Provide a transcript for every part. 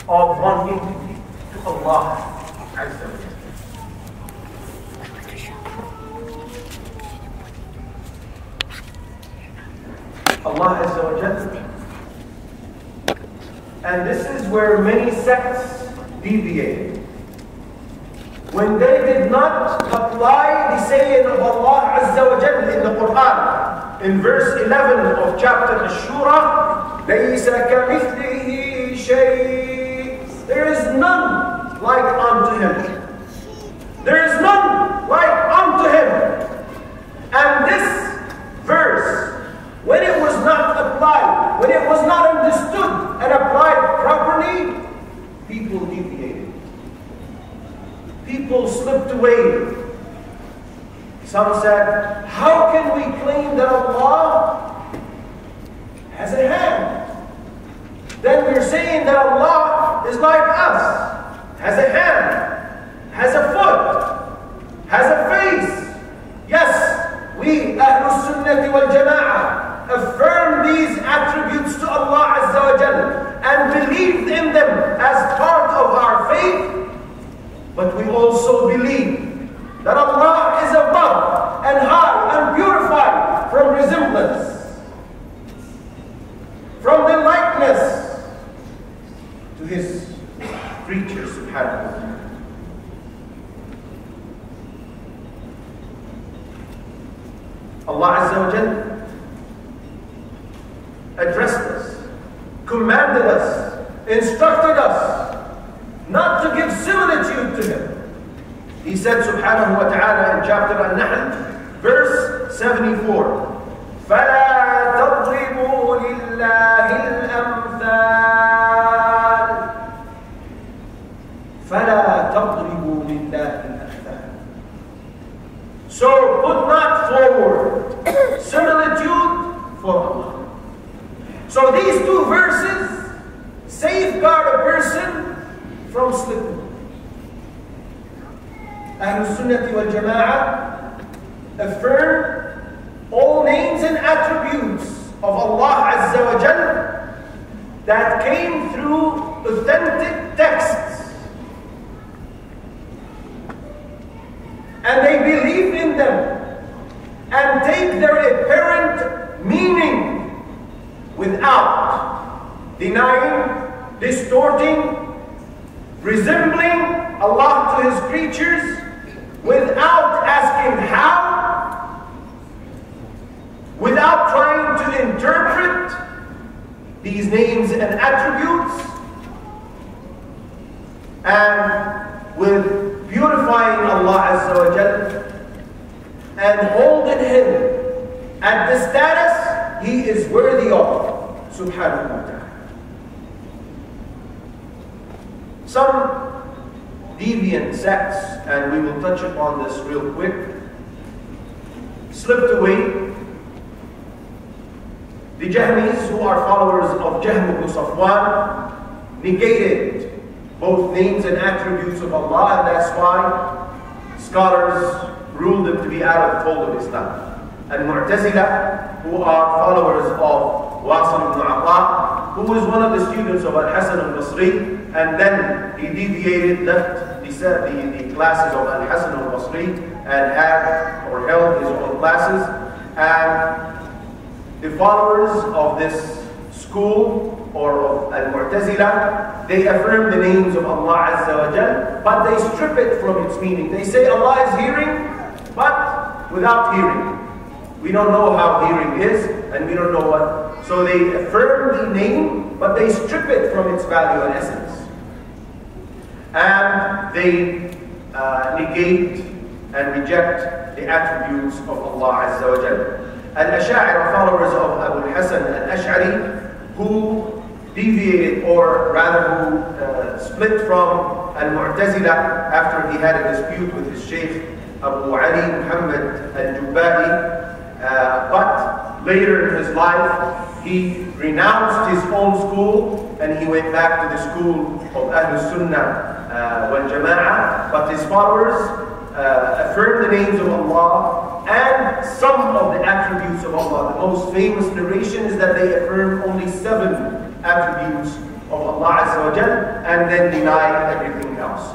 of one entity to Allah Azza wa Jalla. Allah Azza wa Jalla. And this is where many sects deviated. When they did not apply the saying of Allah Azza wa Jalla in the Quran, in verse 11 of chapter Ash-Shura, لَيْسَ كَمِثْلِهِ شَيْءٍ. There is none like unto Him. There is none like unto Him. And this verse, when it was not applied, when it was not understood and applied properly, people deviated. People slipped away. Some said, how can we claim that Allah has a hand? Then we're saying that Allah is like us, has a hand, has a foot, has a face. Yes, we, Ahlul Sunnah wal Jama'ah, affirm these attributes to Allah Azza wa Jalla and believe in them as part of our faith. But we also believe that Allah is above and high and purified from resemblance, from the likeness to His creatures, subhanahu wa ta'ala. Allah Azza wa Jalla addressed us, commanded us, instructed us not to give similitude to Him. He said subhanahu wa ta'ala in chapter An-Nahl, verse 74, فَلَا تَضْرِبُوا لِلَّهِ الْأَمْثَالِ فَلَا تَضْرِبُوا لِلَّهِ الْأَمْثَالِ. So put not forward similitude for Allah. So these two verses safeguard a person from slipping. Ahlul Sunnah wal Jama'ah affirm all names and attributes of Allah Azza wa Jalla that came through authentic texts. And they believe in them and take their apparent meaning without denying, distorting, resembling Allah to His creatures, without asking how, without trying to interpret these names and attributes, and with purifying Allah Azza wa Jalla and holding Him at the status He is worthy of, subhanahu wa ta'ala. Some deviant sects, and we will touch upon this real quick, slipped away. The Jahmis, who are followers of Jahm ibn Safwan, negated both names and attributes of Allah, and that's why scholars ruled them to be out of the fold of Islam. And Mu'tazila, who are followers of Wasil ibn Ata, who was one of the students of Al-Hasan al-Basri, and then he deviated, left the classes of Al-Hasan al-Basri and had or held his own classes. And the followers of this school or of Al-Mu'tazila, they affirm the names of Allah Azza wa Jal, but they strip it from its meaning. They say Allah is hearing, but without hearing. We don't know how hearing is, and we don't know what. So they affirm the name, but they strip it from its value and essence. And they negate and reject the attributes of Allah Azza wa Jalla. Al-Ash'ari, followers of Abu al-Hasan al-Ash'ari, who deviated, or rather who split from Al-Mu'tazila after he had a dispute with his Shaykh Abu Ali Muhammad al-Jubba'i, but later in his life he renounced his own school and he went back to the school of Ahlul Sunnah wal Jama'ah. But his followers affirm the names of Allah and some of the attributes of Allah. The most famous narration is that they affirm only 7 attributes of Allah Azza wa Jal and then deny everything else.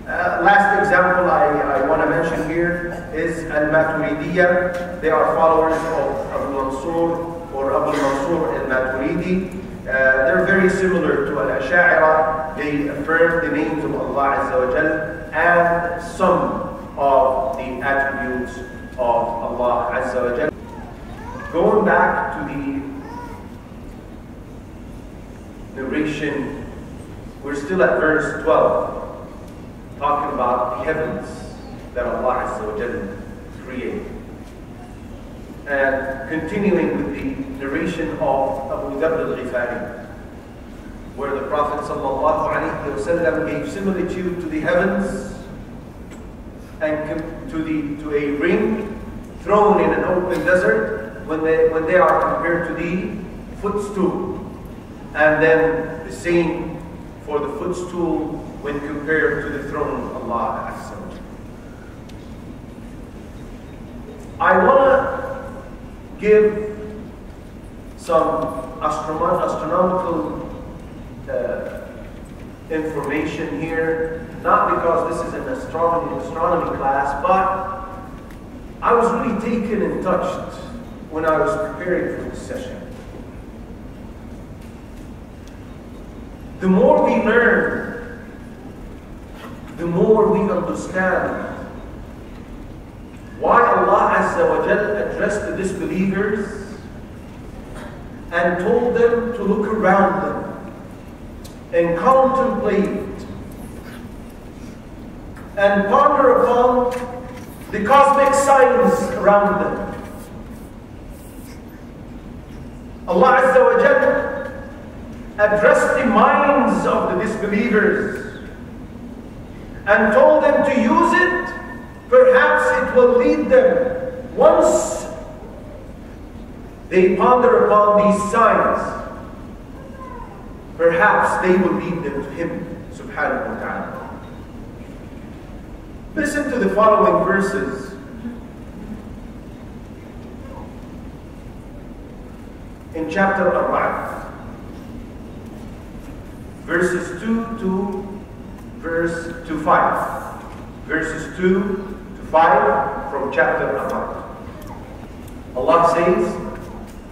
Last example I want to mention here is Al-Maturidiyya. They are followers of Abu Mansur or Abu Mansur al-Maturidi. They're very similar to Al-Asha'ira. They affirm the names of Allah Azza wa Jal and some of the attributes of Allah Azza wa Jal. Going back to the narration, we're still at verse 12, talking about the heavens that Allah Azza wa Jal created. And continuing with the narration of Abu Dharr al-Ghifari, where the Prophet ﷺ gave similitude to the heavens and to a ring thrown in an open desert when they are compared to the footstool, and then the same for the footstool when compared to the throne of Allah Azza wa Jalla. I want to give some astronomical information here, not because this is an astronomy class, but I was really taken and touched when I was preparing for this session. The more we learn, the more we understand why Allah Azza wa Jal addressed the disbelievers and told them to look around them and contemplate and ponder upon the cosmic signs around them. Allah Azza wa Jal addressed the minds of the disbelievers and told them to use it. Perhaps it will lead them, once they ponder upon these signs, perhaps they will lead them to Him subhanahu wa ta'ala. Listen to the following verses. In chapter Ar-Ra'd, verses 2 to 5. Verses 2 to 5 from chapter Ar-Ra'd. Allah says,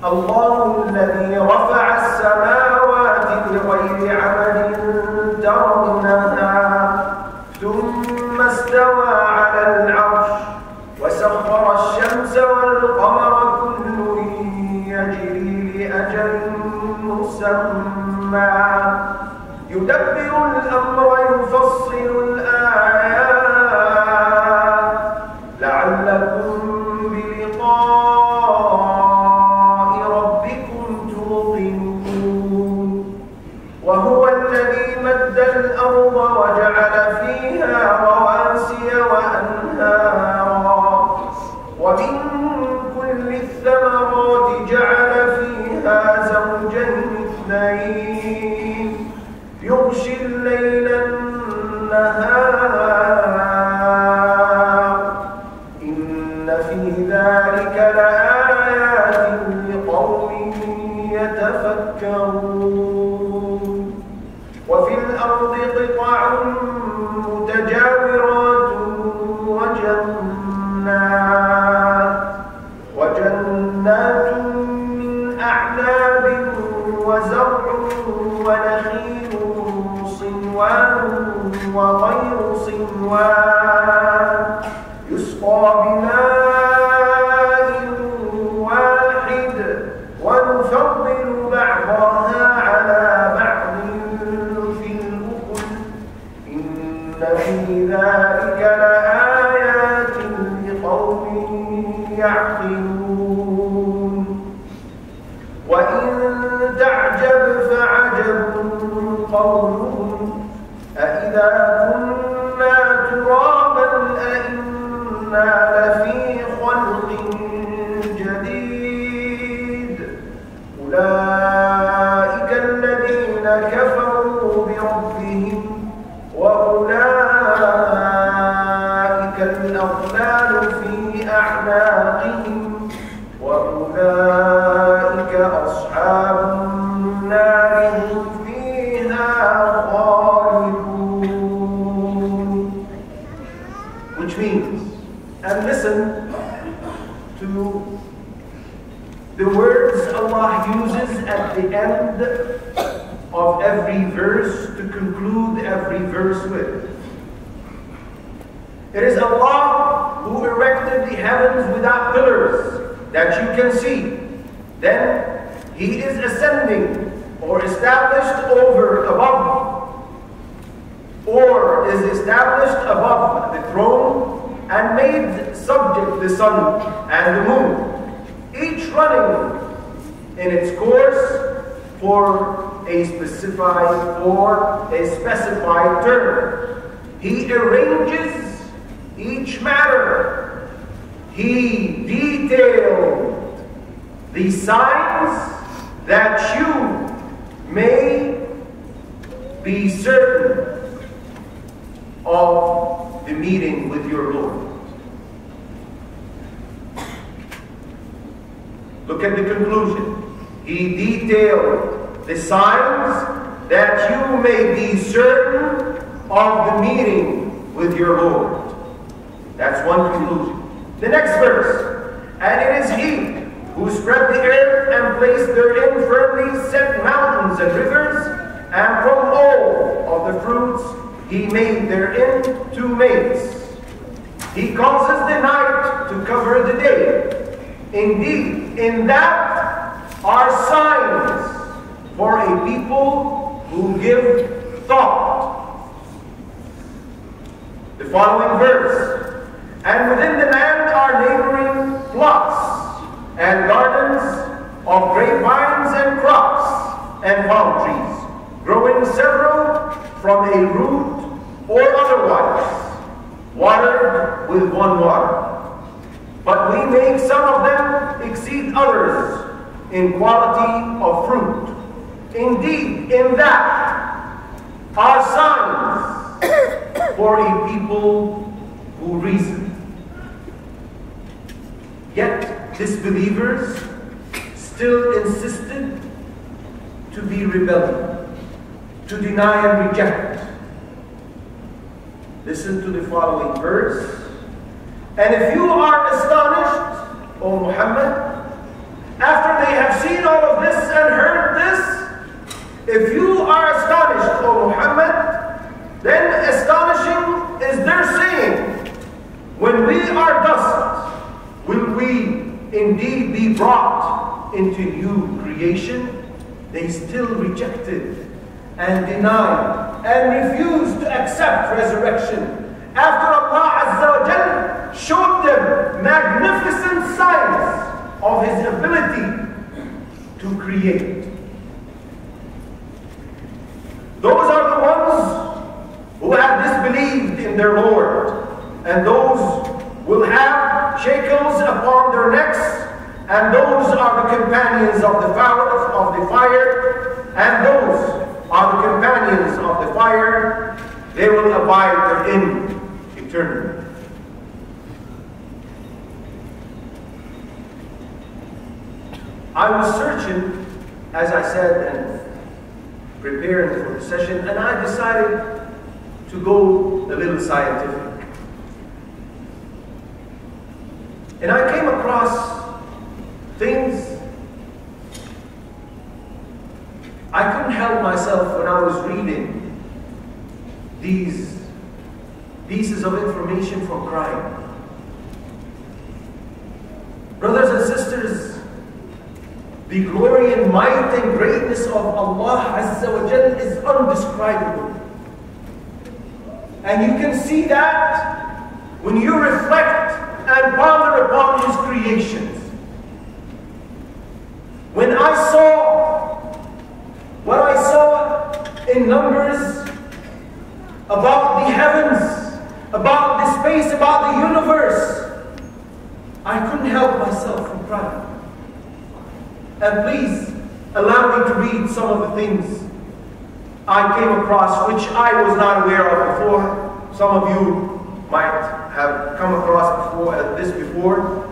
Allahu alladhi rafa'a as-samawati bighayri 'amadin tarawnaha thumma istawa 'ala al-'arsh wa sakhkhara ash-shamsa wal-qamara kullun yajri li ajalin musamma yudabbiru al-amra wa yufassilu al-ayat لعلكم بلقاء ربكم توقنون وهو الذي مد الأرض وجعل فيها رواسي وأنهارا ومن كل الثمرات جعل فيها زوجين اثنين يغشي الليل النهار ذلك لآيات لقوم يتفكرون وفي الأرض قطع متجاورات وجنات من أعناب وزرع ونخيل صنوان وغير صنوان يسقى بماء واحد ونفضل بعضها على بعض في الأكل إن في ذلك لآيات لقوم يعقلون وإن تعجب فعجب قولهم أإذا كنا ترابا أإنا لفي خلق جديد أولئك الذين كفروا بربهم وأولئك الأغلال في أعناقهم وأولئك أصحاب النار هم فيها at the end of every verse to conclude every verse with. It is Allah who erected the heavens without pillars that you can see. Then He is ascending or established above, or is established above the throne and made subject the sun and the moon, each running in its course for a specified term. He arranges each matter. He detailed the signs that you may be certain of the meeting with your Lord. Look at the conclusion. He detailed the signs that you may be certain of the meeting with your Lord. That's one conclusion. The next verse. And it is He who spread the earth and placed therein firmly set mountains and rivers, and from all of the fruits He made therein two mates. He causes the night to cover the day. Indeed, in that are signs for a people who give thought. The following verse. And within the land are neighboring plots and gardens of grapevines and crops and palm trees, growing several from a root or otherwise, watered with one water. But we make some of them exceed others in quality of fruit. Indeed, in that are signs for a people who reason. Yet disbelievers still insisted to be rebellious, to deny and reject. Listen to the following verse. And if you are astonished, O Muhammad, after they have seen all of this and heard this, if you are astonished, O Muhammad, then astonishing is their saying, when we are dust, will we indeed be brought into new creation? They still rejected and denied and refused to accept resurrection after Allah Azza wa Jal showed them magnificent signs of His ability to create. Those are the ones who have disbelieved in their Lord, and those will have shackles upon their necks, and those are the companions of the fire, and those are the companions of the fire. They will abide therein eternally. I was searching, as I said, and preparing for the session, and I decided to go a little scientific. And I came across things I couldn't help myself when I was reading these pieces of information from crying. Brothers and sisters, the glory and might and greatness of Allah Azza wa Jal is undescribable. And you can see that when you reflect and ponder upon His creations. When I saw what I saw in Numbers about the heavens, about the space, about the universe, I couldn't help myself from crying. And please allow me to read some of the things I came across which I was not aware of before. Some of you might have come across this before.